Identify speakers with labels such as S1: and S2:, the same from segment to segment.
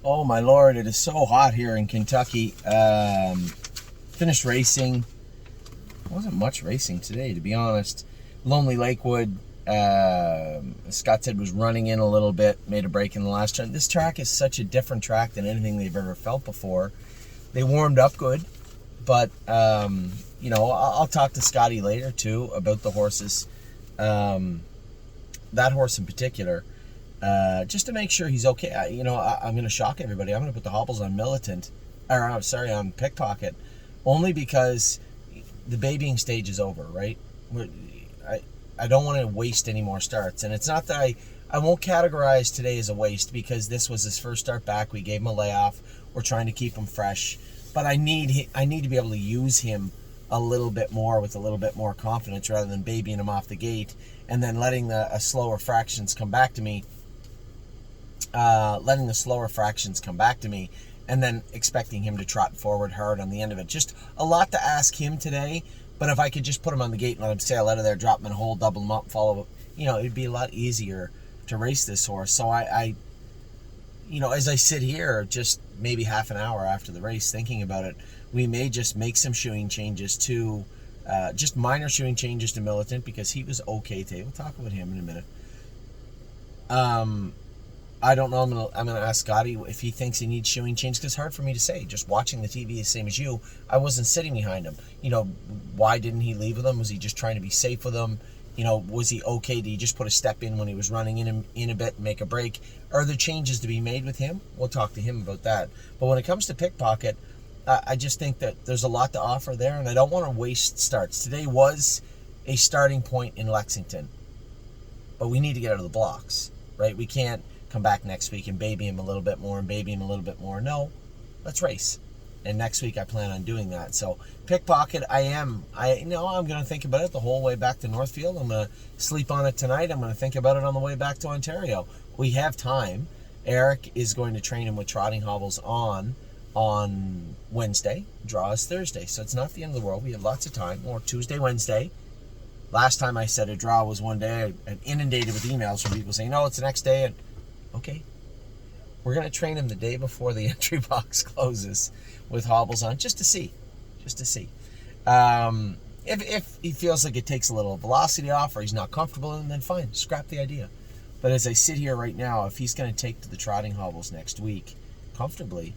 S1: Oh my lord, it is so hot here in Kentucky. Finished racing. Wasn't much racing today, to be honest. Lonely Lakewood, Scott said, was running in a little bit, made a break in the last turn. This track is such a different track than anything they've ever felt before. They warmed up good, but I'll talk to Scotty later too about the horses. That horse in particular, just to make sure he's okay. I'm going to shock everybody. I'm going to put the hobbles on Militant, or I'm sorry, on Pickpocket, only because the babying stage is over, right? I don't want to waste any more starts, and it's not that I won't categorize today as a waste because this was his first start back. We gave him a layoff. We're trying to keep him fresh, but I need to be able to use him a little bit more with a little bit more confidence rather than babying him off the gate and then letting the slower fractions come back to me. And then expecting him to trot forward hard on the end of it. Just a lot to ask him today, but if I could just put him on the gate and let him sail out of there, drop him in a hole, double him up, follow, it'd be a lot easier to race this horse. So I as I sit here just maybe half an hour after the race thinking about it, we may just make some shoeing changes to, just minor shoeing changes to Militant because he was okay today. We'll talk about him in a minute. I don't know. I'm gonna ask Scotty if he thinks he needs shoeing change because it's hard for me to say. Just watching the TV, the same as you, I wasn't sitting behind him. Why didn't he leave with them? Was he just trying to be safe with them? Was he okay? Did he just put a step in when he was running in a bit and make a break? Are there changes to be made with him? We'll talk to him about that. But when it comes to Pickpocket, I just think that there's a lot to offer there, and I don't want to waste starts. Today was a starting point in Lexington, but we need to get out of the blocks, right? We can't come back next week and baby him a little bit more and baby him a little bit more. No, let's race. And next week I plan on doing that. So Pickpocket, I'm going to think about it the whole way back to Northfield. I'm going to sleep on it tonight. I'm going to think about it on the way back to Ontario. We have time. Eric is going to train him with trotting hobbles on Wednesday. Draw is Thursday. So it's not the end of the world. We have lots of time. Or Tuesday, Wednesday. Last time I said a draw was one day. I'm inundated with emails from people saying, no, it's the next day. And okay, we're going to train him the day before the entry box closes with hobbles on, just to see. If he feels like it takes a little velocity off or he's not comfortable in, then fine, scrap the idea. But as I sit here right now, if he's going to take to the trotting hobbles next week comfortably,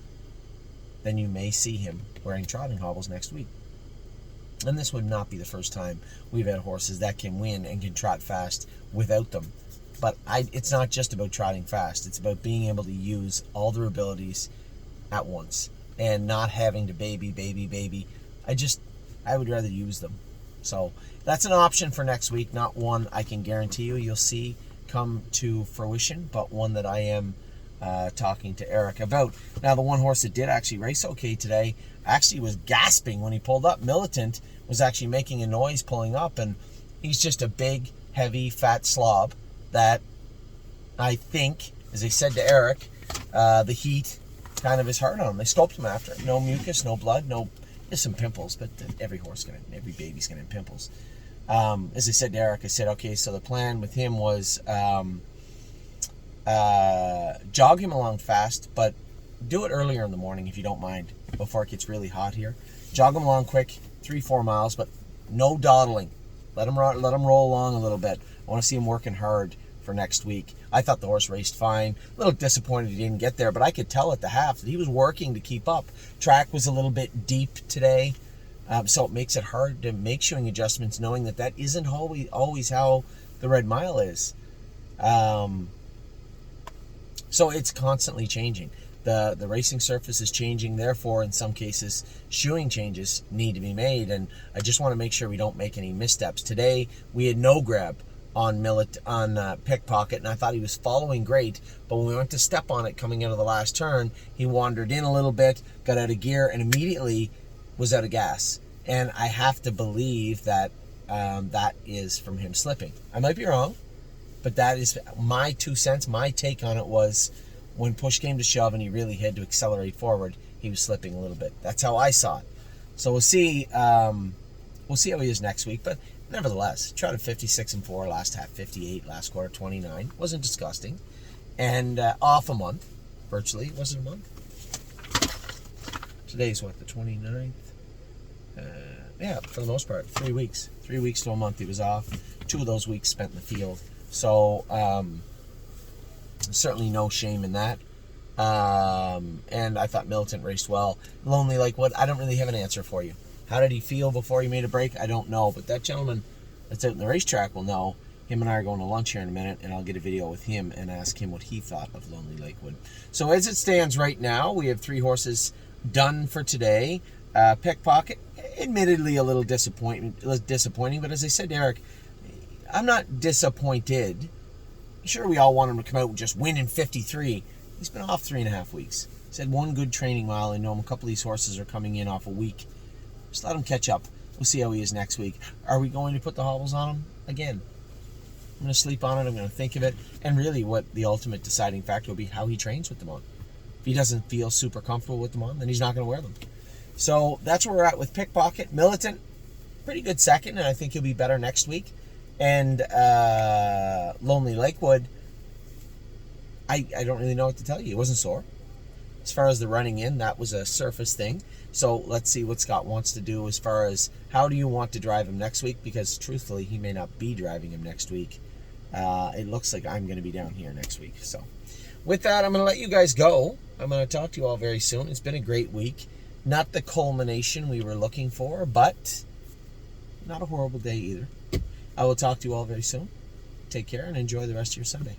S1: then you may see him wearing trotting hobbles next week. And this would not be the first time we've had horses that can win and can trot fast without them. But it's not just about trotting fast. It's about being able to use all their abilities at once and not having to baby. I would rather use them. So that's an option for next week. Not one I can guarantee you'll see come to fruition, but one that I am talking to Eric about. Now, the one horse that did actually race okay today actually was gasping when he pulled up. Militant was actually making a noise pulling up, and he's just a big, heavy, fat slob that I think, as I said to Eric, the heat kind of is hard on him. They scoped him after. No mucus, no blood, there's some pimples, but every baby's gonna have pimples. As I said to Eric, I said, okay, so the plan with him was jog him along fast, but do it earlier in the morning if you don't mind, before it gets really hot here. Jog him along quick, 3-4 miles, but no dawdling. Let him roll along a little bit. I want to see him working hard for next week. I thought the horse raced fine. A little disappointed he didn't get there, but I could tell at the half that he was working to keep up. Track was a little bit deep today, so it makes it hard to make shoeing adjustments, knowing that isn't always how the Red Mile is. So it's constantly changing. The racing surface is changing, therefore, in some cases, shoeing changes need to be made, and I just want to make sure we don't make any missteps. Today, we had no grab on Pickpocket, and I thought he was following great, but when we went to step on it coming out of the last turn, he wandered in a little bit, got out of gear, and immediately was out of gas. And I have to believe that that is from him slipping. I might be wrong, but that is my 2 cents. My take on it was when push came to shove and he really had to accelerate forward, he was slipping a little bit. That's how I saw it. So we'll see. We'll see how he is next week. But nevertheless, trotted 56-4 last half, 58 last quarter, 29. Wasn't disgusting, and off a month, virtually. Was it a month? Today's what, the 29th? Yeah, for the most part, 3 weeks. 3 weeks to a month he was off. 2 of those weeks spent in the field. So, certainly no shame in that. And I thought Militant raced well. Lonely Lakewood, I don't really have an answer for you. How did he feel before he made a break? I don't know. But that gentleman that's out in the racetrack will know. Him and I are going to lunch here in a minute, and I'll get a video with him and ask him what he thought of Lonely Lakewood. So as it stands right now, we have 3 horses done for today. Pickpocket, admittedly a little disappointing, but as I said to Eric, I'm not disappointed. Sure, we all want him to come out and just win in 53. He's been off 3.5 weeks. He's had 1 good training mile. I know him. A couple of these horses are coming in off a week. Just let him catch up. We'll see how he is next week. Are we going to put the hobbles on him? Again, I'm going to sleep on it. I'm going to think of it. And really what the ultimate deciding factor will be how he trains with them on. If he doesn't feel super comfortable with them on, then he's not going to wear them. So that's where we're at with Pickpocket. Militant, pretty good second, and I think he'll be better next week. And Lonely Lakewood, I don't really know what to tell you. It wasn't sore. As far as the running in, that was a surface thing. So let's see what Scott wants to do as far as how do you want to drive him next week, because truthfully, he may not be driving him next week. It looks like I'm going to be down here next week. So with that, I'm going to let you guys go. I'm going to talk to you all very soon. It's been a great week. Not the culmination we were looking for, but not a horrible day either. I will talk to you all very soon. Take care and enjoy the rest of your Sunday.